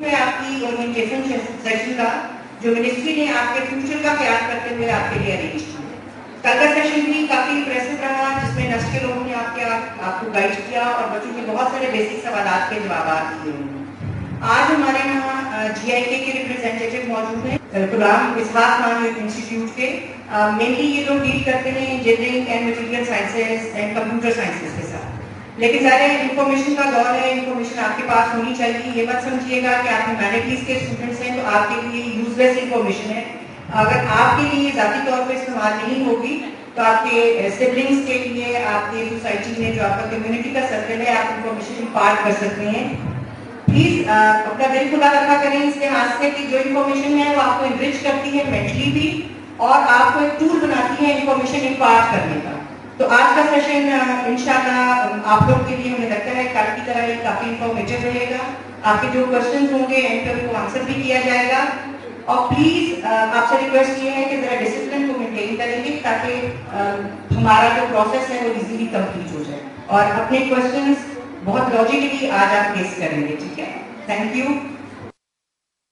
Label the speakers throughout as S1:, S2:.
S1: मैं आपकी orientation session का जो मिनिस्ट्री ने आपके फ्यूचर का प्यार करते हुए आपके लिए अरेंज किया। कल का सेशन भी काफी इंप्रेसिव रहा, जिसमें नस्ट के लोगों ने आपको गाइड किया और बच्चों के बहुत सारे बेसिक सवाल के जवाब दिए उन्होंने। आज हमारे यहाँ GIK के रिप्रेजेंटेटिव मौजूद हैं, गुलाम इसहाक खान इंस्टीट्यूट के। मेनली ये लोग डील करते हैं engineering and material sciences and computer sciences के साथ। लेकिन ज़्यादा इन्फॉर्मेशन का दौर है, इन्फॉर्मेशन आपके पास होनी चाहिए। ये मत समझिएगा कि आप ह्यूमैनिटीज़ के स्टूडेंट्स हैं तो आपके लिए यूजलेस इन्फॉर्मेशन है। अगर आपके लिए ज़ाती तौर पर इस्तेमाल नहीं होगी तो आपके सिबलिंग्स के लिए, आपके सोसाइटी में जो आपका कम्युनिटी का सर्कल है, आप इन्फॉर्मेशन इम्पार्ट कर सकते हैं। प्लीज अपना दिल खुला रखा करें इस लिहाज से कि जो इन्फॉर्मेशन है वो आपको इनरिच करती है मेंटली भी, और आपको एक टूल बनाती है इन्फॉर्मेशन इम्पार्ट करने का। तो आज का सेशन इंशाल्लाह आप लोग के लिए मुझे लगता है कल की तरह ये काफी इंफॉर्मेटिव रहेगा। आपके जो क्वेश्चन होंगे एंड पे उनको आंसर भी किया जाएगा। और प्लीज आपसे रिक्वेस्ट ये है कि जरा डिसिप्लिन को मेंटेन करेंगे ताकि हमारा जो प्रोसेस है वो इजीली कंप्लीट हो जाए, और अपने क्वेश्चंस बहुत लॉजिकली आज आप फेस करेंगे, ठीक है? Thank you.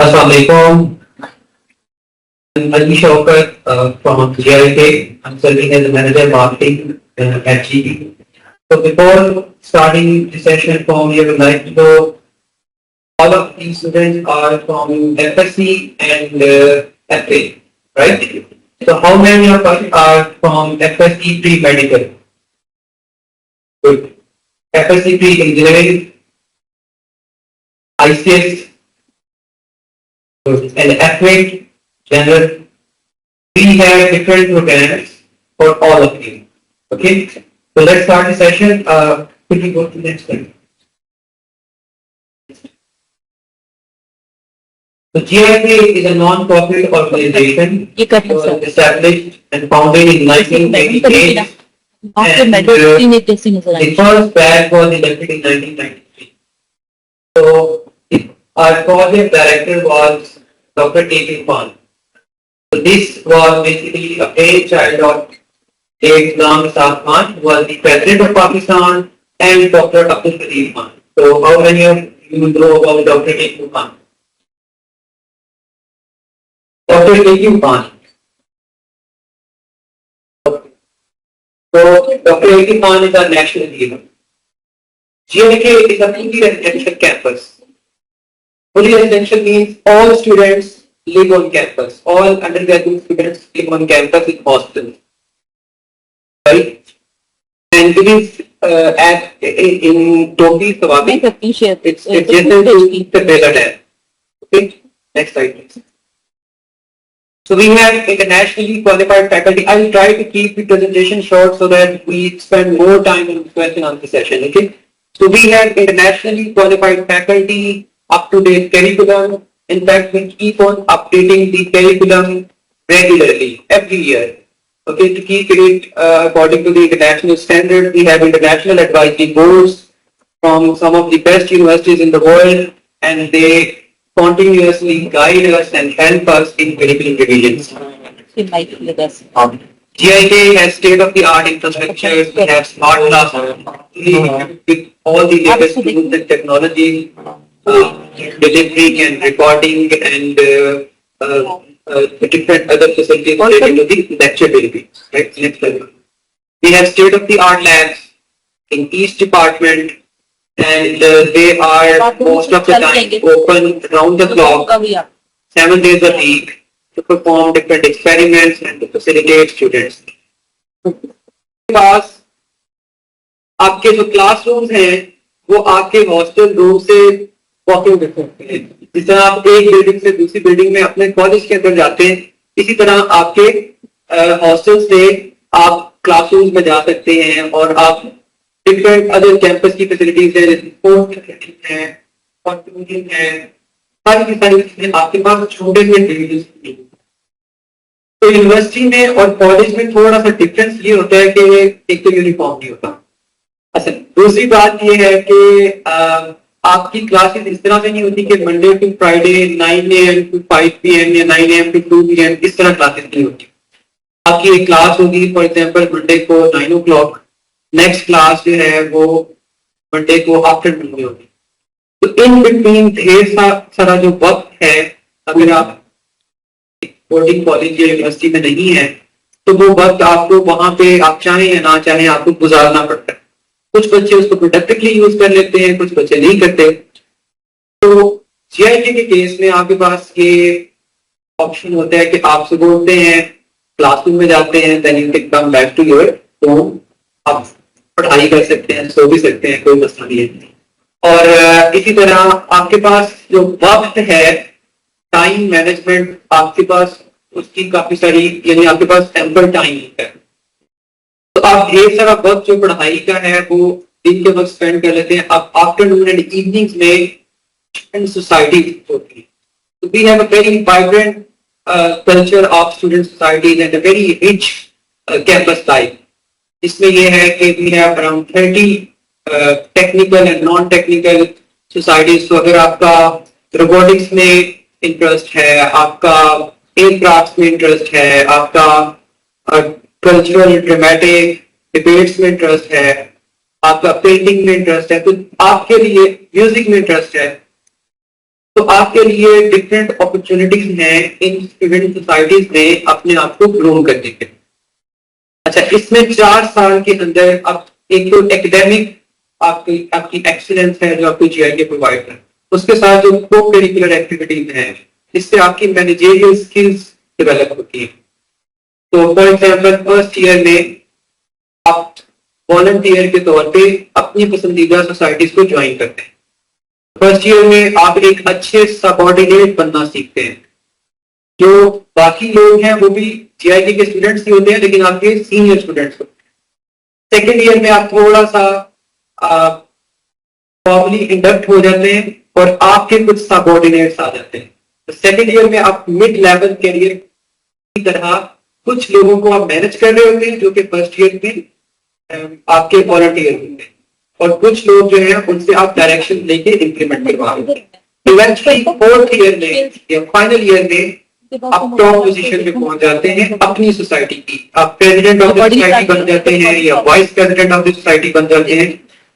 S2: Assalamualaikum. I'm Ali Shaukat from GIK. I'm serving as the manager marketing at GE. So before starting the session from here, we would like to know all of these students are from FSC and FA, right? So how many of us are from FSC pre-medical? Good. FSC pre-engineering, ICS, and FA general. We have different programs for all of you. Okay, so let's start the session. Could we go to the next slide? So GIK is a non-profit organization established and founded in 1988. And the first batch was elected in 1993. So our project director was Dr. A.K. Khan. So this was basically a brainchild of Ghulam Ishaq Khan, who was the president of Pakistan, and Dr. Abdul Qadir Khan. So how many of you know about Dr. A.K. Khan? Dr. A.Q. Khan. So Dr. A.Q. Khan is our national hero. GIK is a fully residential campus. Fully residential means all students live on campus. All undergraduate students live on campus in hostels. Right? And it is in Topi, Sawabi. It's just the Bela Dam. Okay? Next slide, please. So we have internationally qualified faculty. I will try to keep the presentation short so that we spend more time in the question answer session. Okay. So we have internationally qualified faculty, up-to-date curriculum. In fact, we keep on updating the curriculum regularly every year. Okay, to keep it according to the international standard, we have international advisory boards from some of the best universities in the world, and they continuously guide us and help us in curriculum revisions. GIK has state-of-the-art infrastructure. We have smart classrooms with all the latest tools and technology, delivering and recording and different other facilities related to the lecture delivery. Right? Next level. We have state-of-the-art labs in each department, and they are most of the time open round the clock, 7 days a week, to perform different experiments and to facilitate students. पास आपके जो classrooms हैं वो आपके hostel room से walking distance पे हैं। जिस तरह आप एक बिल्डिंग से दूसरी बिल्डिंग में अपने कॉलेज के अंदर जाते हैं, इसी तरह आपके हॉस्टल से आप क्लासरूम्स में जा सकते हैं और आप डिफरेंट अदर कैंपस की फैसिलिटीज है, स्पोर्ट्स है, कंप्यूटिंग है, सारी की सारी चीजें आपके पास छोटे से डिवीजन। तो यूनिवर्सिटी में और कॉलेज में थोड़ा सा डिफरेंस ये होता है कि एक तो यूनिफॉर्म नहीं होता। अच्छा, दूसरी बात ये है कि आपकी क्लासेस इस तरह से नहीं होती कि Monday to Friday 9 AM to 5 PM या 9 AM to 2 PM इस तरह क्लासेस नहीं होती। आपकी एक क्लास होगी फॉर एग्जांपल मंडे को 9 o'clock, नेक्स्ट क्लास जो है वो मंडे को आफ्टरनून में होगी। तो इन बिटवीन ढेर सारा जो वक्त है, अगर आप बोर्डिंग कॉलेज या यूनिवर्सिटी में नहीं है तो वो वक्त आपको वहां पे आप चाहें या ना चाहें आपको गुजारना पड़ता है। कुछ बच्चे उसको प्रोडक्टिवली यूज कर लेते हैं, कुछ बच्चे नहीं करते। तो GIK के केस में आपके पास ये ऑप्शन होता है कि आप सुबह उठते हैं, क्लासरूम में जाते हैं, then you can come back to your home, आप पढ़ाई कर सकते हैं, सो भी सकते हैं, कोई मसला नहीं है। और इसी तरह आपके पास जो वक्त है, टाइम मैनेजमेंट आपके पास उसकी काफी सारी, यानी आपके पास एम्पल टाइम है। तो आप ढेर सारा वक्त जो पढ़ाई का है वो दिन के वक्त स्पेंड कर लेते हैं। आप आफ्टरनून एंड इवनिंग्स में सोसाइटी होती है। तो we have a very vibrant culture of student societies and a very rich campus life. इसमें ये है कि we have around 30 technical and non technical societies. तो अगर आपका रोबोटिक्स में इंटरेस्ट है, आपका एयरक्राफ्ट में इंटरेस्ट है, आपका कल्चरल ड्रामेटिक डिबेट्स में इंटरेस्ट है, आपका पेंटिंग में इंटरेस्ट है, तो आपके लिए म्यूजिक में इंटरेस्ट है, तो आपके लिए डिफरेंट अपॉर्चुनिटीज हैं इन स्टूडेंट सोसाइटीज में अपने आप को ग्रूम करने के। अच्छा, इसमें 4 साल के अंदर आप एक तो एकेडमिक आपकी एक्सीलेंस है जो आपको GIK प्रोवाइड है, उसके साथ जो को करिकुलर एक्टिविटीज हैं इससे आपकी मैनेजरियल स्किल्स डेवलप होती है। तो फॉर एग्जांपल फर्स्ट ईयर में आप वॉलंटियर के तौर पे अपनी पसंदीदा सोसाइटीज को ज्वाइन करते हैं। फर्स्ट ईयर में आप एक अच्छे सबऑर्डिनेट बनना सीखते हैं। जो बाकी लोग हैं वो भी GIK के स्टूडेंट्स ही होते हैं, लेकिन आपके सीनियर स्टूडेंट्स होते हैं। सेकेंड ईयर में आप थोड़ा सा फॉर्मली इंडक्ट हो जाते हैं और आपके कुछ सबऑर्डिनेट्स आ जाते हैं। तो सेकेंड ईयर में आप मिड लेवल कैरियर की तरह कुछ लोगों को आप मैनेज कर रहे होते हैं जो कि फर्स्ट ईयर में आपके वॉलंटियर होते हैं, और कुछ लोग जो है उनसे आप डायरेक्शन लेके इंप्लीमेंट करवा रहे हैं। इवेंचुअली फोर्थ ईयर में या फाइनल ईयर में आप टॉप पोजीशन पे पहुंच जाते हैं अपनी सोसाइटी की। आप प्रेसिडेंट ऑफ द सोसाइटी बन जाते हैं या vice president of the society बन जाते हैं।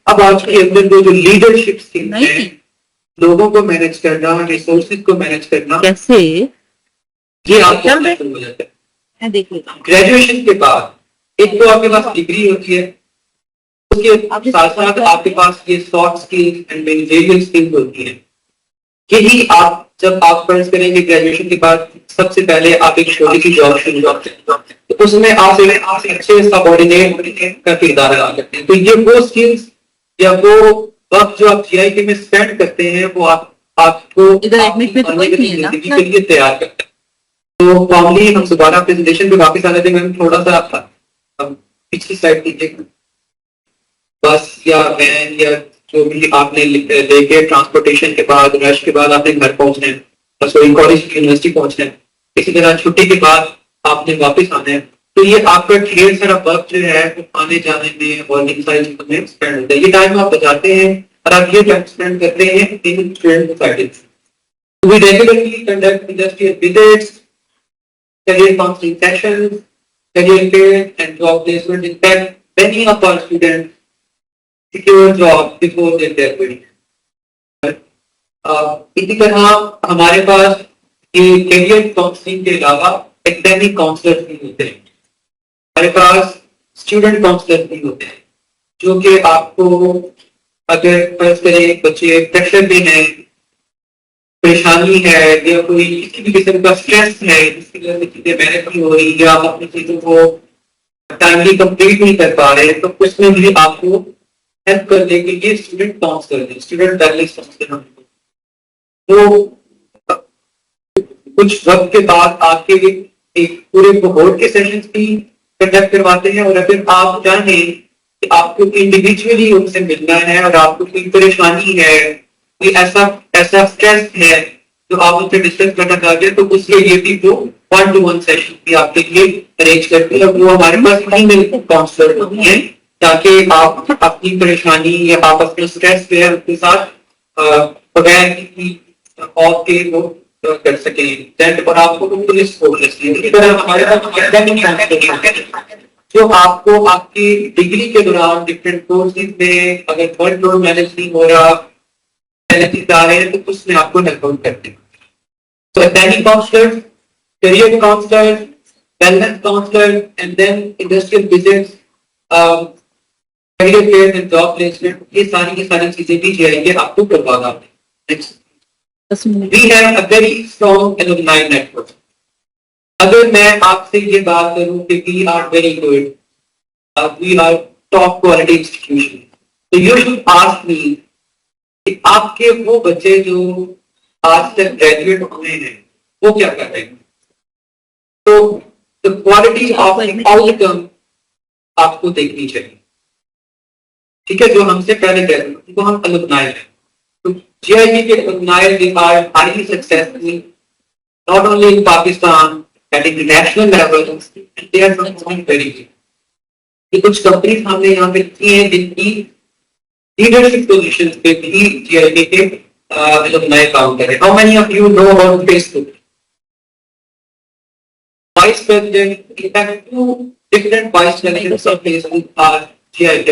S2: अब आपके अंदर जो लीडरशिप स्किल्स हैं, लोगों को मैनेज करना, रिसोर्सेज को मैनेज करना, कैसे ये आपको हो जाता है। ग्रेजुएशन के बाद एक तो आपके पास डिग्री होती है, उसके साथ साथ आपके पास ये soft skills and managerial skills होती है। यही आप जब आप फर्ज करेंगे ग्रेजुएशन के बाद सबसे पहले आप एक छोटी सी जॉब शुरू करते हैं, तो उसमें आप अच्छे सबऑर्डिनेट का किरदार अदा करते हैं। तो ये वो स्किल्स या वो वक्त जो आप GIK में स्पेंड करते हैं वो आपको जिंदगी के लिए तैयार करते हैं। तो फॉर्मली हम दोबारा प्रेजेंटेशन पे वापस आ जाते हैं। मैम थोड़ा सा पिछली स्लाइड कीजिए, बस या वैन या जो भी आपने लेके ट्रांसपोर्टेशन के बाद, रश के बाद आपने घर पहुंचना है, कॉलेज यूनिवर्सिटी पहुंचना है। इसी तरह छुट्टी के बाद आपने वापस आना है, तो ये आपका ढेर सारा वक्त जो है वो आने जाने में और इन सारी चीजों में स्पेंड होता है। ये टाइम आप बचाते हैं और आप ये टाइम स्पेंड करते हैं इन student societies. We regularly conduct industrial visits, career counseling sessions, career fairs, and job placement. In fact, many of our students secure jobs before they graduate. इसी तरह हमारे पास ये करियर काउंसलिंग के अलावा एकेडमिक काउंसलर भी होते हैं। हमारे पास स्टूडेंट काउंसलर भी होते हैं जो कि आपको अगर फर्ज करें बच्चे प्रेशर में है, परेशानी है या कोई किसी भी किस्म का स्ट्रेस है जिसकी वजह से चीजें मैनेज नहीं हो रही या आप अपनी चीजों को टाइमली कंप्लीट नहीं कर पा रहे तो उसमें भी आपको हेल्प करने के लिए स्टूडेंट काउंसलर है, स्टूडेंट वेलनेस काउंसलर। तो कुछ वक्त के बाद आपके एक पूरे कोहोर्ट के सेशंस भी कंडक्ट करवाते हैं और अगर आप चाहें कि आपको इंडिविजुअली उनसे मिलना है और आपको कोई परेशानी है, कोई ऐसा स्ट्रेस है जो आप उनसे डिस्कस करना चाहते हैं तो उसके लिए भी वो 1-to-1 सेशन भी आपके लिए अरेंज करते हैं। वो हमारे पास फीमेल काउंसलर होती है ताकि आप अपनी परेशानी या आप अपना स्ट्रेस जो है उनके साथ बगैर किसी ऑफ के वो कर सकें और आपको पुलिस हमारे पास जो आपको आपकी डिग्री के दौरान डिफरेंट कोर्सेज में अगर वर्कलोड मैनेज नहीं हो रहा आ रहे हैं तो उसमें आपको हेल्प आउट करते हैं। So academic counselors, career counselors, wellness counselors, and then industrial visits, career fairs and job placement, ये सारी चीजें भी जो है ये आपको करवाना है। Next. We have a very strong alumni network. अगर मैं आपसे ये बात करूं कि we are very good, we are top quality institution, so you should ask me कि आपके वो बच्चे जो आज तक ग्रेजुएट हुए हैं वो क्या कर रहे हैं। तो द क्वालिटी ऑफ आउटकम आपको देखनी चाहिए। ठीक है, जो हमसे पहले ग्रेजुएट उनको हम अलुमनाई हैं। तो जीआईटी के alumni they are highly successful not only in Pakistan at international level, they are performing very good. ये कुछ कंपनीज हमने यहाँ पे की हैं जिनकी लीडरशिप पोजीशंस पे भी जीआईटी के alumni काम करें। How many of you know about Facebook? Vice President, in fact, 2 different vice presidents of Facebook are GIT.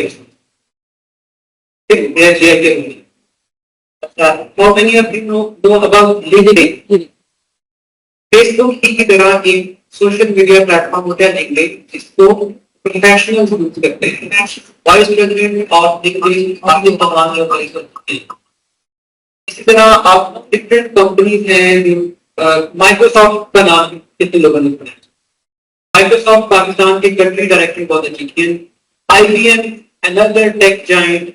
S2: They are GIT. How many of you know about LinkedIn? Facebook की तरह एक social media platform होता है LinkedIn, जिसको professionals use करते हैं। Vice president of LinkedIn आपके तमाम लोग वाइस प्रेसिडेंट। इसी तरह आप डिफरेंट कंपनीज हैं, माइक्रोसॉफ्ट का नाम कितने लोगों ने सुना है? माइक्रोसॉफ्ट पाकिस्तान के कंट्री डायरेक्टर बहुत अच्छी थी। IBM अनदर टेक जायंट,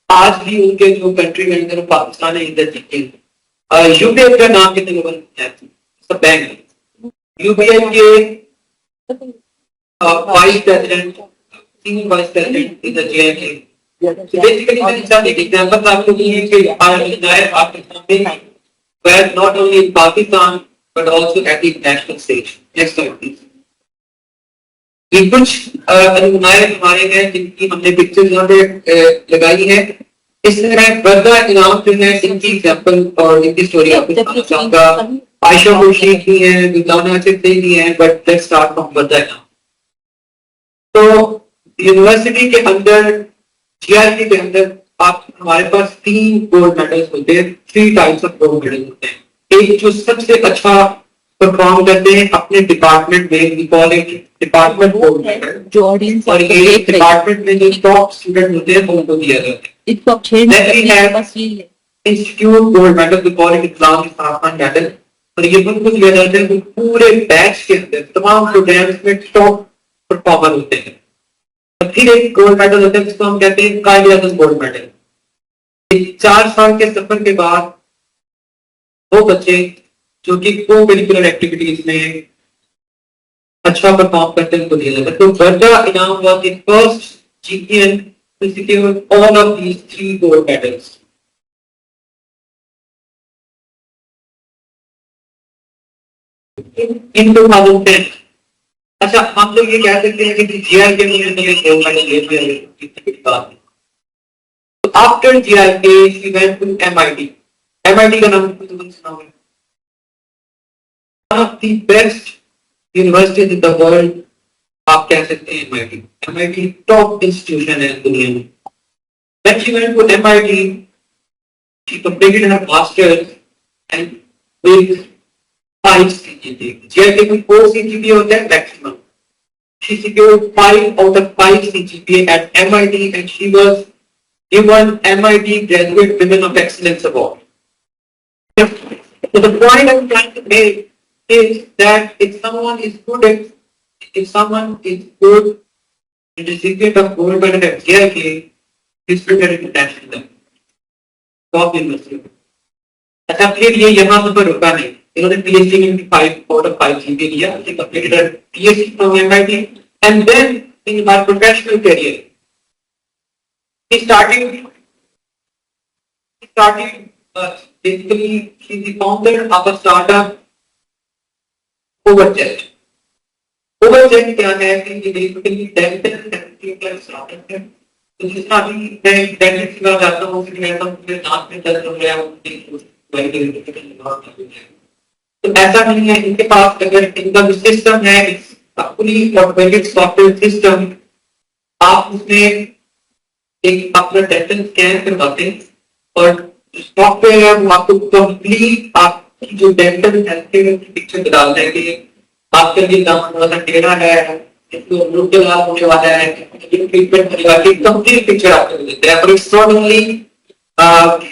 S2: आज भी उनके जो कंट्री मैनेजर पाकिस्तान है इधर जीते। यूबीआई का नाम कितने लोगों ने सुना है? सब बैंक यूबीआई के vice president, senior vice president इधर GIT. So basically, the examples आपको दिए कि Pakistan में were not only in Pakistan but also at the international stage. Next slide, please. ये कुछ अलुमनाई हमारे हैं जिनकी हमने पिक्चर्स यहाँ पे लगाई है। इस तरह वर्दा इनाम जो है इनकी एग्जाम्पल और इनकी स्टोरी आपको बताना चाहूंगा। आयशा खुर्शीद भी हैं, दुल्ताना चिफ्ते भी हैं, बट लेट्स स्टार्ट फ्रॉम वर्दा इनाम। तो यूनिवर्सिटी के अंदर जीआईटी के अंदर आप हमारे पास 3 गोल्ड मेडल्स होते हैं, 3 टाइप्स ऑफ गोल्ड मेडल होते हैं। एक जो सबसे अच्छा परफॉर्म करते हैं अपने डिपार्टमेंट में, we call it department gold medal, जो ऑडियंस और ये डिपार्टमेंट में जो टॉप स्टूडेंट होते हैं उनको दिया जाता है। इसको institute gold medal, we call it इस्लामिक स्थापना मेडल, और ये उनको दिया जाता है पूरे बैच के अंदर तमाम प्रोग्राम्स में टॉप परफॉर्मर होते हैं। फिर एक गोल्ड मेडल होता है जिसको हम कहते हैं कायदे-ए-आज़म गोल्ड मेडल। 4 साल के सफर के बाद वो बच्चे जो कि को करिकुलर एक्टिविटीज में अच्छा परफॉर्म करते हैं उनको दिया जाता है। तो वर्दा इनाम वाज द फर्स्ट जीपीएन to secure all of these 3 gold medals. In 2010, अच्छा, हम लोग ये कह सकते हैं कि जीआर के लिए तो आफ्टर जीआर के she went to MIT. MIT का नाम तुम सुना होगा, one of the best universities in the world. आप कह सकते हैं एमआईटी, एमआईटी टॉप इंस्टीट्यूशन है दुनिया में। When she went to MIT, she completed her master's and with 5 CGPA. JIT में 4 CGPA होता है maximum. She secured 5 out of 5 CGPA at MIT and she was given MIT Graduate Women of Excellence Award. So the point I'm trying to make is that if someone is good in the recipient of gold medal at JIT, he's prepared international level. Top university. अच्छा, फिर ये यहाँ पर रुका नहीं, इन्होंने PhD में 5 out of 5 GPA लिया, she completed her PhD from MIT and then in her professional career he started basically she's the founder of a startup Overjet। Overjet क्या है कि ये basically dental therapy का startup है। तो जिसका अभी मैं डेंटिस्ट की बात करता हूँ, फिर कहता हूँ कि दांत में दर्द हो गया, तो ऐसा नहीं है इनके पास। अगर इनका जो सिस्टम है फुली ऑटोमेटेड सॉफ्टवेयर सिस्टम, आप उसमें एक अपना डेंटल स्कैन करवाते हैं और सॉफ्टवेयर है वो आपको कंप्लीट आपकी जो डेंटल हेल्थ केयर की पिक्चर डालता है कि आपका ये दांत थोड़ा सा टेढ़ा है, होने वाला है, ट्रीटमेंट होने वाली है, कंप्लीट पिक्चर आपको देते हैं। It's not only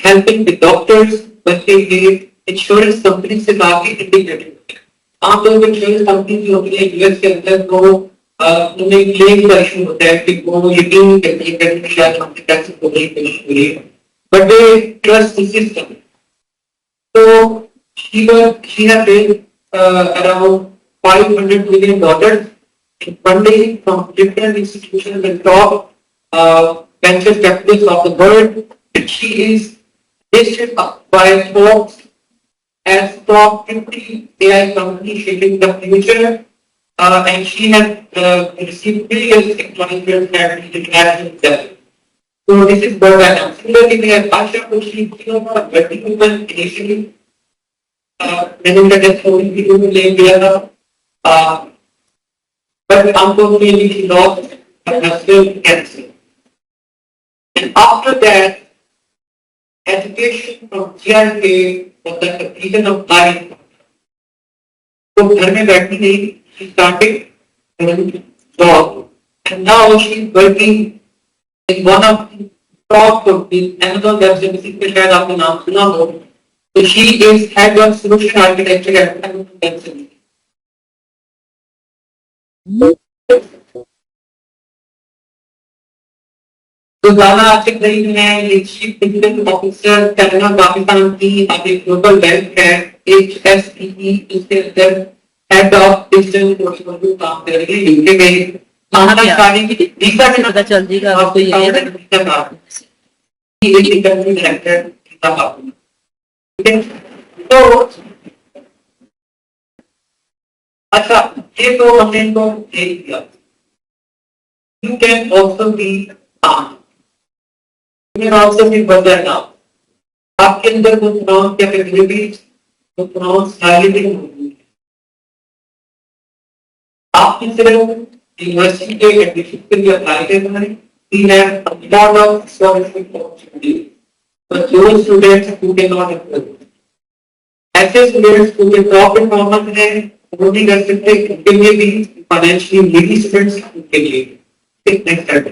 S2: helping the doctors बल्कि ये इंश्योरेंस कंपनी से काफी इंटीग्रेटेड होते हैं। आमतौर पर इंश्योरेंस कंपनी जो होती है यूएस के अंदर वो उन्हें क्लेम का इशू होता है कि वो यकीन करते हैं कि शायद हमसे टैक्स को नहीं पे हो रही है, but they trust the system. तो she had paid around $500 million funding from different institutions and top venture capitalists of the world. And she is listed by Forbes as top 50 AI company shaping the future. And she has received billions in 2020 international level. So this is what I am. Similarly, we have Asha Koshi, vertical initially. मैंने उनका test video में ले लिया था, but unfortunately she lost her cancer. And after that, education from GRK was the completion of life. तो घर में बैठी नहीं, she started her job, and now she is working in one of the top companies, Amazon Web Services पे शायद आपने नाम सुना हो। So she is head of solution architecture at Amazon Web Services. तो गाना आशिक रही है, leadership division officer Canada Pakistan की अभी ग्लोबल बैंक है HSPE, इसके अंदर हेड ऑफ डिजिटल पोर्टफोलियो काम कर रही है यूके में। महाराष्ट्र की वीजा से पता चल जाएगा आपको ये इंटरव्यू डायरेक्टर था। तो अच्छा, ये तो हमने इनको देख दिया। You can also be calm. You can also be better now. आपके अंदर वो pronounce capabilities, वो pronounce ability होगी। आपकी सिर्फ यूनिवर्सिटी के एडमिशन के लिए अप्लाई करना है। We have a lot of scholarship opportunities for those students who cannot afford. ऐसे स्टूडेंट्स को जो टॉप परफॉर्मेंस है वो नहीं कर सकते, उनके लिए भी फाइनेंशियली नीडी स्टूडेंट्स उनके लिए next step.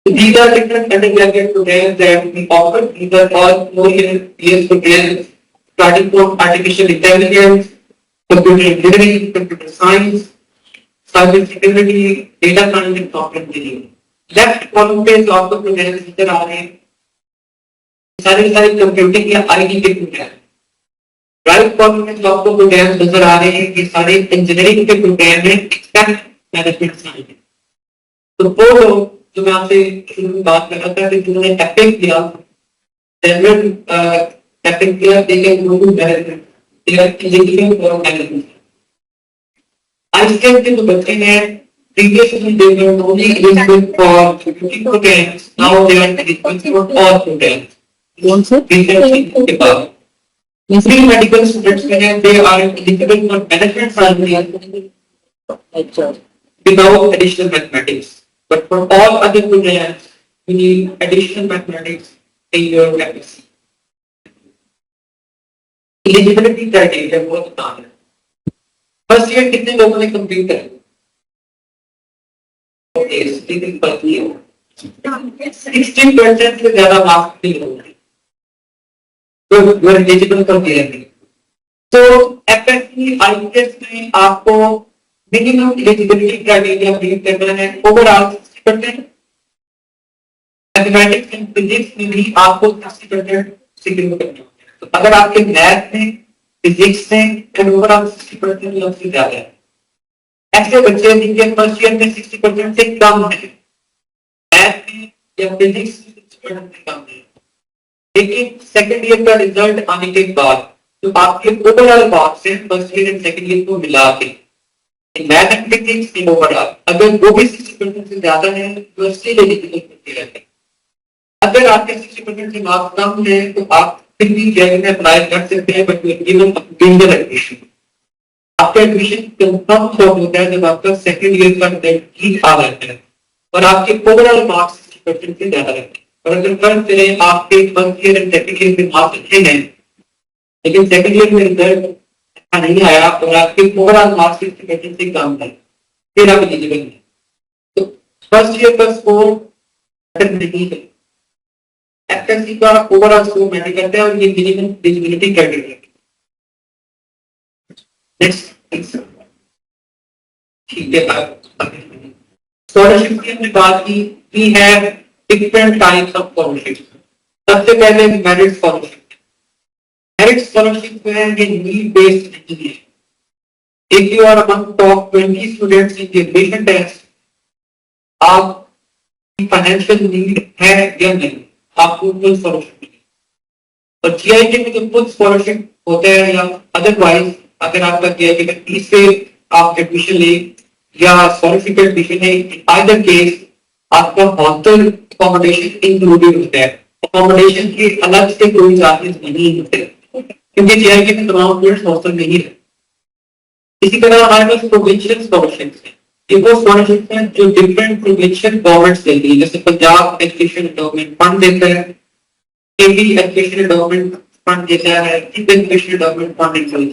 S2: These are different undergraduate programs that we offer. These are all 4-year programs starting from artificial intelligence, computer engineering, computer science, cyber security, data science and software engineering. Left column पे जो आपको programs नजर आ रहे हैं, सारे computing या IT के programme. Right column में जो आपको प्रोग्राम नजर आ रहे हैं ये सारे इंजीनियरिंग के प्रोग्राम हैं, एक्सपेक्ट मैनेजमेंट साइंस। तो वो लोग जो मैं आपसे शुरू में बात कर रहा था कि जिन्होंने एपिक किया, जनरल एपिक किया, they can go to management, they are engineering और मैनेजमेंट। आजकल के जो बच्चे हैं previously they were only eligible for 50 programs, now they are eligible for all programs.
S3: कौन से?
S2: Recently के बाद pre-medical students में हैं, they are eligible for management science
S3: अच्छा
S2: without additional mathematics. But for all other programs, you need additional mathematics in your MSc. Eligibility criteria बहुत आसान है. फर्स्ट ईयर कितने लोगों ने कंप्लीट कर? 16% से ज्यादा मार्क्स नहीं होंगे तो you are eligible for PhD. तो एफएससी आईएएस में आपको मिनिमम एलिजिबिलिटी क्राइटेरिया मीट करना है ओवरऑल 60%. मैथमेटिक्स एंड फिजिक्स में भी आपको 60% सिक्योर करना है. तो अगर आपके मैथ में फिजिक्स में एंड ओवरऑल 60% या उससे ज्यादा है, ऐसे बच्चे जिनके फर्स्ट ईयर में 60% से कम है, मैथ में या फिजिक्स में 60% से कम है, लेकिन सेकंड ईयर का रिजल्ट आने के बाद तो आपके ओवरऑल मार्क्स हैं first year and second year को मिला के मैथ एंड फिजिक्स में ओवरऑल अगर वो भी 60% से ज्यादा है तो स्टिल एलिजिबल होते रहते हैं. अगर आपके 60% से मार्क्स कम है तो आप फिर भी जेईई में अप्लाई कर सकते हैं, बट गिवन बिल्डर एडमिशन आपका एडमिशन कंफर्म होता है जब आपका सेकंड ईयर का रिजल्ट ठीक आ जाता है और आपके ओवरऑल मार्क्स 60% से ज्यादा रहते हैं. और अगर फर्स्ट करें आपके first year and second year में मार्क्स अच्छे हैं लेकिन सेकंड ईयर में रिजल्ट अच्छा नहीं आया और आपके ओवरऑल मार्क्स 60% से कम है, फिर आप एलिजिबल हैं. तो फर्स्ट ईयर का स्कोर मैटर नहीं है, एफएससी का ओवरऑल स्कोर मैटर करता है और ये मिनिमम एलिजिबिलिटी क्राइटेरिया. नेक्स्ट ठीक है, स्कॉलरशिप की हमने बात की. We have different types of scholarship. सबसे पहले मेरिट स्कॉलरशिप. मेरिट स्कॉलरशिप में ये नीड बेस्ड नहीं है. If you are among top 20 students in the admission test, आपकी फाइनेंशियल नीड है या नहीं, आपको फुल स्कॉलरशिप मिलेगी. और जीआईके में जो फुल स्कॉलरशिप होता है या अदरवाइज अगर आपका जीआईके में 30 से आप एडमिशन ले या स्कॉलरशिप एडमिशन है, आइदर केस आपका हॉस्टल अकोमोडेशन इंक्लूडेड होता है. अकोमोडेशन के अलग से कोई चार्जेस नहीं होते क्योंकि जीआईके में तमाम स्टूडेंट्स हॉस्टल में ही है. इसी तरह हमारे पास प्रोविंशियल स्कॉलरशिप है. ये वो स्कॉलरशिप है जो डिफरेंट प्रोविंशियल गवर्नमेंट्स देती है. जैसे पंजाब एजुकेशन एंडोमेंट फंड देता है, केपी एजुकेशन एंडोमेंट फंड देता है, एजुकेशन एंडोमेंट फंड देता है.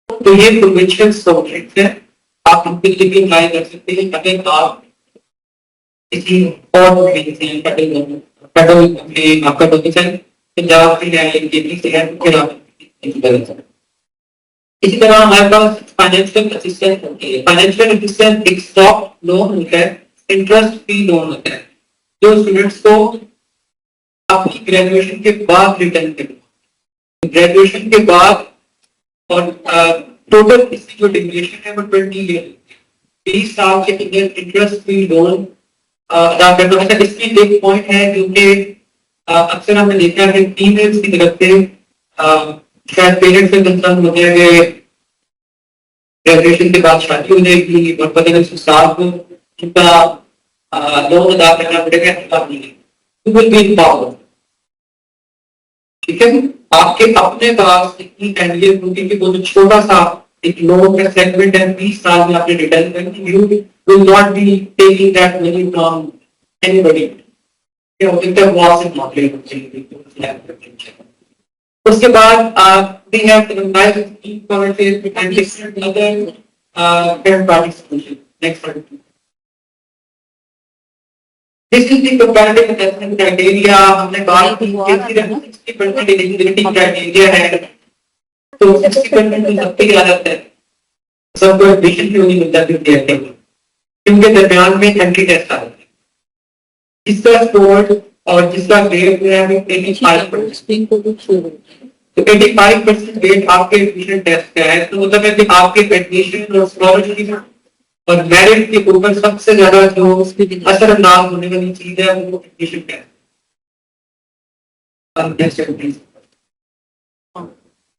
S2: तो ये प्रोविंशियल स्कॉलरशिप है, आप उनके लिए भी अप्लाई कर सकते हैं अगर आप किसी और प्रोविंस से फेडरल में आपका डोमिसाइल पंजाब से है, केपी से है, फिर आप इसी तरह हमारे पास फाइनेंशियल असिस्टेंस होती है. फाइनेंशियल असिस्टेंस एक सॉफ्ट लोन होता है, इंटरेस्ट फ्री लोन होता है जो स्टूडेंट्स को आपकी ग्रेजुएशन के बाद रिटर्न करना. ग्रेजुएशन के बाद और टोटल इसकी जो ड्यूरेशन है वो 20 ईयर, 20 साल के अंदर इंटरेस्ट फ्री लोन अदा करना है. इसमें एक पॉइंट है जो कि अक्सर हमने देखा है फीमेल्स की तरफ से शायद पेरेंट्स से कंसर्न होते हैं कि ग्रेजुएशन के बाद शादी हो जाएगी और पता नहीं उस साल को उनका लोन अदा करना पड़ेगा. ठीक है, आपके अपने पास इतनी अहमियत होगी कि वो जो छोटा सा एक लोन का सेगमेंट है 20 साल में आपने रिटर्न करनी, you will not be taking that money from anybody. उसके बाद we have organized scholarships and different other third party solutions. Next slide. This is the comparative assessment criteria. हमने बात की कि 60% eligibility criteria है, तो 60% तो सबके आदत है, सबको एडमिशन क्यों नहीं मिलता क्योंकि दरमियान में एंट्री टेस्ट आता है. जिसका स्कोर और जिसका ग्रेड है वो 85%. तो 85% ग्रेड आपके एडमिशन टेस्ट का है, तो मतलब है कि आपके एडमिशन और स्कॉलरशिप और मेरिट के ऊपर सबसे ज्यादा जो असरअंदाज होने वाली चीज है वो एडमिशन टेस्ट.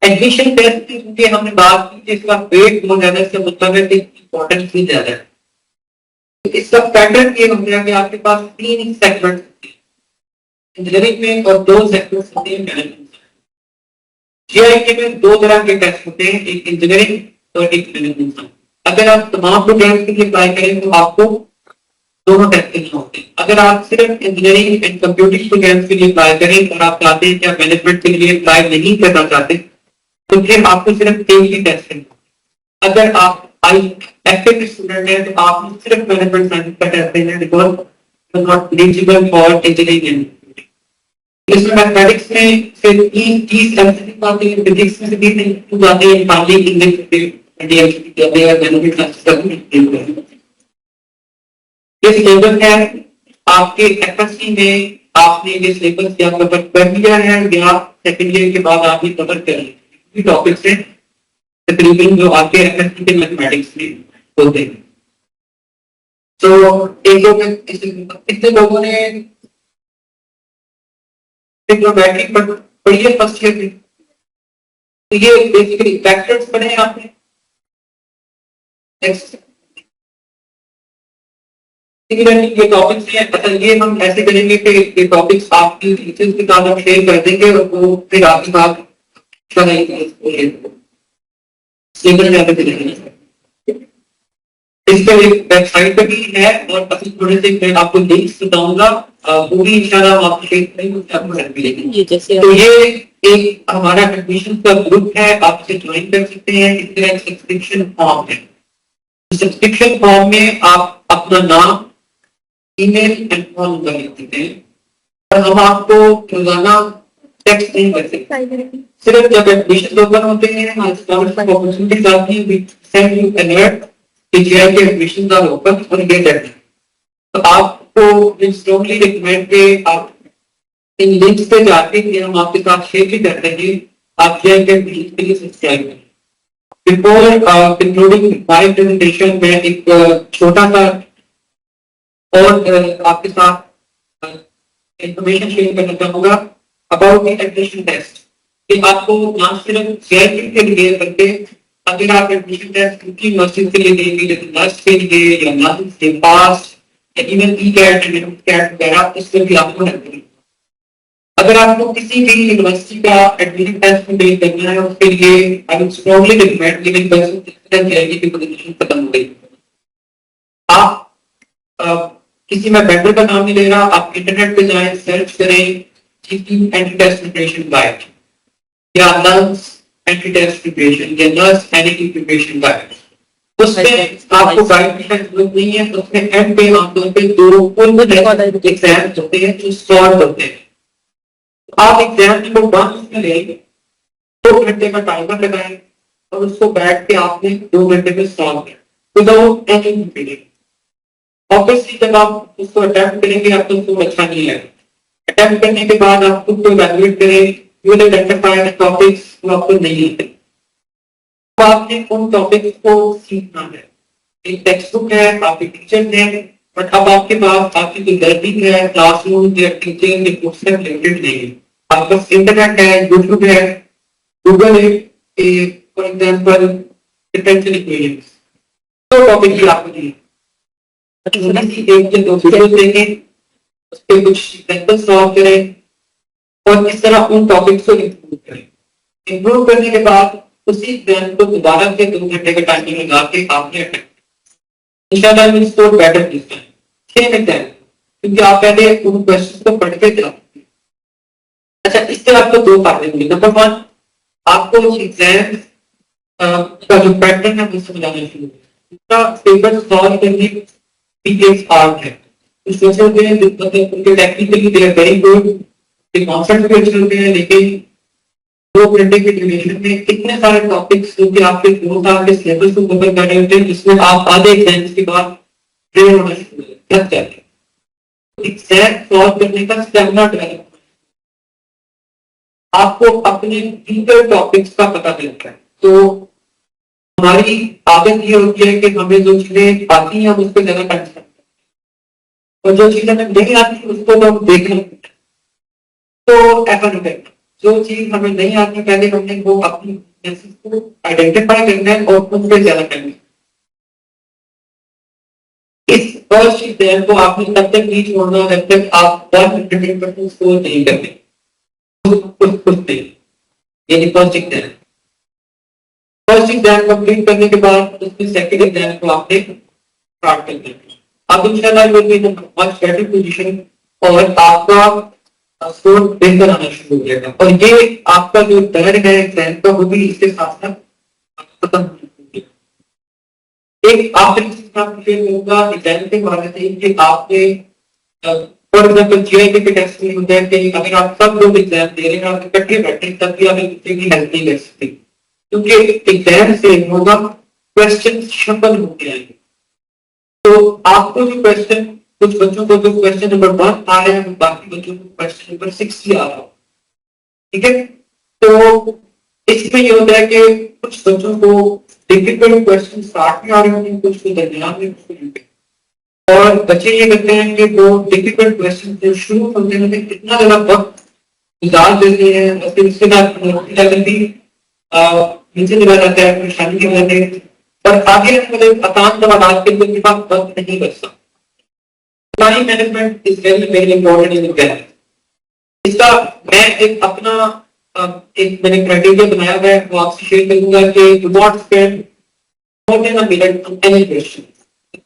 S2: एडमिशन टेस्ट की क्योंकि हमने बात की कि इसका वेट बहुत ज्यादा, इसका मतलब है कि इम्पोर्टेंस भी ज्यादा है। तो इसका पैटर्न ये हो गया कि आपके पास 3 सेगमेंट इंजीनियरिंग में और 2 सेगमेंट्स होते हैं मैनेजमेंट। जीआईके में 2 तरह के टेस्ट होते हैं, एक इंजीनियरिंग और एक मैनेजमेंट। अगर आप तमाम प्रोग्राम्स के लिए अप्लाई करें तो आपको दोनों टेस्ट देने होते हैं। अगर आप सिर्फ इंजीनियरिंग एंड कंप्यूटिंग प्रोग्राम्स के लिए अप्लाई करें और आप चाहते हैं कि आप मैनेजमेंट के लिए अप्लाई नहीं करना चाहते तो फिर आपको सिर्फ एक ही टेस्ट देना। अगर आप एफए के स्टूडेंट हैं तो आप सिर्फ मैनेजमेंट साइंस का टेस्ट देना, because not eligible for engineering. इसमें मैथमेटिक्स में फिर 30 एमसीक्यू आते हैं, फिजिक्स में से 30 एमसीक्यू आते हैं, फाइनली इंग्लिश में एमसीक्यू आते हैं, मैनेजमेंट साइंस का भी। ये सिलेबस है आपके एफएससी में, आपने ये सिलेबस या कवर कर लिया है या सेकंड ईयर के बाद आप ये कवर कर लेंगे। टॉपिक्स हैं तकरीबन जो आपके एफएससी के मैथमेटिक्स में होते हैं। तो एक लोग कितने लोगों ने ट्रिग्नोमेट्री पढ़ी है फर्स्ट ईयर में? तो ये बेसिकली वेक्टर्स पढ़े हैं आपने। नेक्स्ट ये टॉपिक्स हैं। अच्छा, ये हम ऐसे करेंगे कि ये टॉपिक्स आपकी टीचर्स के साथ हम शेयर कर देंगे और वो फिर आपके साथ इसका एक वेबसाइट पे भी है और काफी थोड़े से मैं आपको लिंक्स बताऊंगा, पूरी इंशाल्लाह आपको शेयर करेंगे, आपको हेल्प मिलेगी। तो ये एक हमारा एडमिशन का ग्रुप है, आप इसे ज्वाइन कर सकते हैं। इसका एक सब्सक्रिप्शन फॉर्म है। सब्सक्रिप्शन फॉर्म में आप अपना नाम, ईमेल एंड फोन नंबर लिख देते हैं और हम आपको रोजाना टेक्स्ट नहीं कर सकते। सिर्फ जब एडमिशन ओपन होते हैं अपॉर्चुनिटीज आती है, वी सेंड यू अलर्ट कि जीआईके एडमिशंस आर ओपन और गेट एडमिशन। तो आपको स्ट्रांगली रिकमेंड के आप इन लिंक्स पे जाके कि हम आपके साथ शेयर भी करते हैं, आप जीआईके एडमिशन के लिए सब्सक्राइब करें। बिफोर कंक्लूडिंग माय प्रेजेंटेशन में एक छोटा सा और आपके साथ इंफॉर्मेशन शेयर करना चाहूंगा अबाउट द एडमिशन टेस्ट। कि आपको ना सिर्फ जीआईके के लिए करके अगर आप एडमिशन टेस्ट किसी यूनिवर्सिटी के लिए देंगे, जैसे नर्स के लिए या नर्स के पास या इवन ई-कैट वगैरह, इसमें भी आपको हेल्प मिलेगी। अगर आपको किसी भी यूनिवर्सिटी का एडमिशन टेस्ट में करना है उसके लिए I will strongly recommend giving जीआईके की पोजीशन खत्म हो गई। आप किसी में वेंडर का नाम नहीं ले रहा, आप इंटरनेट पे जाएं, सर्च करें GP entry test preparation guide या नर्स एंट्री टेस्ट प्रिपरेशन या नर्स एंट्री प्रिपरेशन गाइड। उसमें आपको गाइड की जरूरत नहीं है। उसमें एंड पे आमतौर पे 2 एग्जाम होते हैं जो सॉल्व होते हैं। आप एग्जाम नंबर 1 में लेंगे, 2 घंटे का टाइमर लगाएं और उसको बैठ के आपने 2 घंटे में सॉल्व किया विदाउट एनी ब्रेक। ऑब्वियसली जब आप उसको अटेम्प्ट करेंगे आपको उसको अच्छा नहीं लगेगा। अटेम्प्ट करने के बाद आप खुद को इवैल्यूएट करें, you will identify the topics जो आपको नहीं आते। तो आपने उन टॉपिक्स को सीखना है। एक टेक्स्ट बुक है, आपके टीचर हैं, बट अब आपके पास आपकी कोई लर्निंग है, क्लासरूम या टीचिंग या कुछ से रिलेटेड नहीं है। आपके पास इंटरनेट है, यूट्यूब है, गूगल है, फॉर एग्जांपल डिफरेंशियल इक्वेशंस, तो टॉपिक भी आपको दिए एक या 2 वीडियोस देखें, उस पे कुछ एग्जांपल सॉल्व करें और इस तरह उन टॉपिक्स को इंप्रूव करें। इंप्रूव करने के बाद उसी एग्जाम को दोबारा से 2 घंटे का टाइमिंग लगा के आपने इंशाल्लाह will score better this time. Same exam, क्योंकि आप पहले उन क्वेश्चंस को पढ़ के जाते हैं। अच्छा, इससे आपको 2 फायदे मिले। नंबर 1, आपको एग्जाम का जो पैटर्न है वो समझाना शुरू होगा। दूसरा, पेपर सॉल्व करने पीकेस हार्ड है। इस वजह से मतलब उनके technically they are very good, the concept भी अच्छे होते हैं, लेकिन 2 घंटे के ड्यूरेशन में इतने सारे टॉपिक्स जो कि आपके 2 साल के सिलेबस को कवर कर रहे होते हैं, जिसमें आप आधे एग्जाम्स के बाद ट्रेन होना शुरू लग जाते हैं। एग्जाम सॉल्व करने का स्टेमिना डेवलप, आपको अपने वीकर टॉपिक्स का पता चलता है। तो हमारी आदत ये होती है कि हमें जो चीजें आती हैं हम उस पर ज्यादा टाइम करते हैं और जो चीजें हमें नहीं आती उसको तो हम देख लेते हैं। तो ऐसा नहीं करना। जो चीज हमें नहीं आती पहले हमने वो अपनी weaknesses को आइडेंटिफाई करना है और उन पे ज्यादा करना है। इस फर्स्ट एग्जाम को आपने तब तक नहीं छोड़ना जब तक आप 100% स्कोर नहीं करते कुछ नहीं। ये first exam, first exam complete करने के बाद उसमें सेकंड एग्जाम को आपने स्टार्ट कर देना। अब इंशाल्लाह you will be in much better position और आपका स्कोर बेहतर आना शुरू हो जाएगा और ये आपका जो डर है एग्जाम का वो भी इसके साथ साथ खत्म हो जाएगा। एक आखिरी चीज मैं आपको कहूंगा एग्जाम के बारे में कि आपने फॉर एग्जाम्पल जीआईके के टेस्ट में होता है कि अगर आप सब लोग एग्जाम दे रहे हैं आप इकट्ठे बैठे तब भी आप एक दूसरे की हेल्प नहीं कर सकते क्योंकि एग्जाम से होगा क्वेश्चन शफल होते आएंगे। तो आपको जो क्वेश्चन कुछ बच्चों को जो क्वेश्चन नंबर 1 आ रहा है बाकी बच्चों को क्वेश्चन नंबर 6 आ रहा है, ठीक है। तो इसमें ये होता है कि कुछ बच्चों को डिफिकल्ट क्वेश्चन स्टार्ट में आ रहे होंगे, कुछ को दरमियान में, कुछ को और बच्चे ये करते हैं कि वो डिफिकल्ट क्वेश्चन जो शुरू होते हैं इतना ज्यादा वक्त गुजार देते हैं और फिर उसके बाद नीचे चला जाता है परेशानी की वजह से और आगे मतलब आसान सवाल के लिए वक्त नहीं बचता। Time management is very very important in exam. इसका मैं एक अपना एक मैंने क्राइटेरिया बनाया हुआ है वो आपसे शेयर करूंगा कि do not spend more than a minute on any question.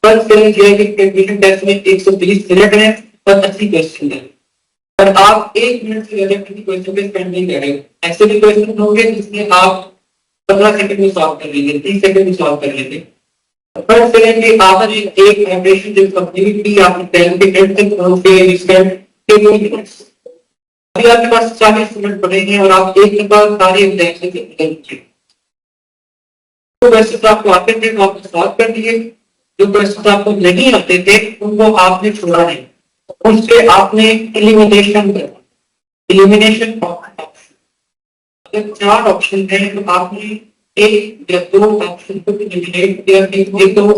S2: First challenge ये है कि कैलकुलेशन टेस्ट में 120 मिनट है और 80 क्वेश्चन है और आप 1 मिनट से ज्यादा किसी क्वेश्चन पे स्पेंड नहीं कर रहे। ऐसे भी क्वेश्चन होंगे जिसमें आप 15 सेकंड में सॉल्व कर लेंगे, 30 सेकंड में सॉल्व कर लेंगे। फर्स्ट चैलेंज ये आपने एक ऑपरेशन जो कंप्लीट की आपने टाइम के एंड तक पहुंच गए स्पेंड 10 मिनट्स। अभी आपके पास 40 मिनट पड़े हैं और आप एक के बाद सारे एग्जाम से निकल तो क्वेश्चन आपको आते थे वो आपने सॉल्व कर दिए, जो क्वेश्चन आपको नहीं आते थे उनको आपने छोड़ा नहीं, उससे आपने एलिमिनेशन करना। एलिमिनेशन ऑप्शन अगर 4 ऑप्शन है तो आपने 1 या 2 ऑप्शन को एलिमिनेट किया कि ये तो हो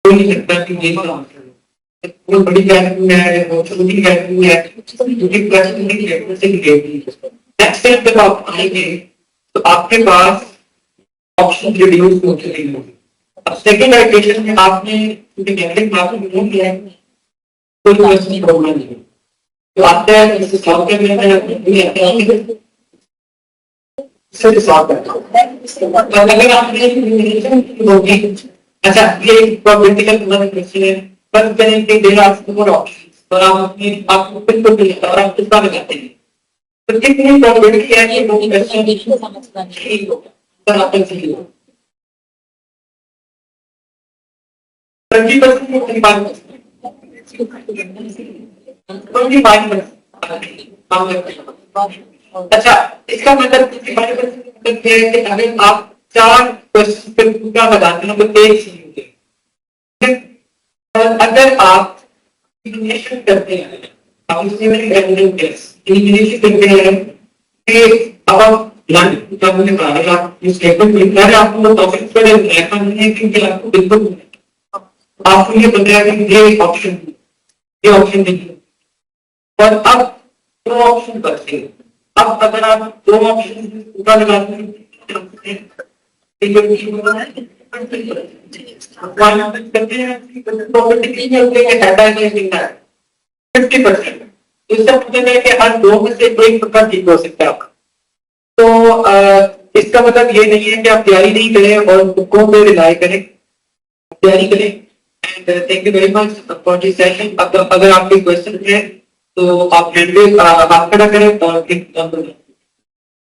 S2: नहीं सकता कि ये ऑप्शन वो बड़ी वैल्यू है वो छोटी वैल्यू है क्योंकि क्वेश्चन की वैल्यू से रिलेटेड है। नेक्स्ट स्टेप जब आप आएंगे तो आपके पास ऑप्शन रिड्यूस होते रहेंगे। अब सेकंड इटरेशन में आपने नेगेटिव मार्किंग नहीं किया है कोई क्वेश्चन प्रॉब्लम नहीं तो आता है इसे सॉल्व करने में से सॉल्व करना। तो अगर आपने होगी अच्छा ये प्रॉब्लमेटिकल क्वेश्चन है पर करें कि देर आर फोर ऑप्शंस और आप अपने आपको बिल्कुल नहीं और आप कितना लगाते हैं तो कितनी प्रोबेबिलिटी है कि वो क्वेश्चन समझना नहीं होगा पर आप सही हो 20% को 25% अच्छा इसका मतलब 25% है कि अगर आप 4 क्वेश्चन पे पूरा लगाते हैं तो एक सही होगा। अगर आप एलिमिनेशन करते हैं आप इसमें एलिमिनेशन करते हैं कि अब आप लाइन का मुझे कहा आप इस स्टेटमेंट लिखना है आपको टॉपिक पर ऐसा नहीं है क्योंकि आपको बिल्कुल आपको ये पता है कि ये ऑप्शन देखिए और अब 2 ऑप्शन बचते हैं। अब अगर आप 2 ऑप्शन पूरा लगाते हैं करते हैं 50% इसका मतलब है कि हर 2 में से एक पक्का ठीक हो सकता है। तो इसका मतलब ये नहीं है कि आप तैयारी नहीं करें और तुक्कों पे रिलाय करें, तैयारी करें। And thank you very much for this session. अगर आपके क्वेश्चन है तो आप हाथ खड़ा करें और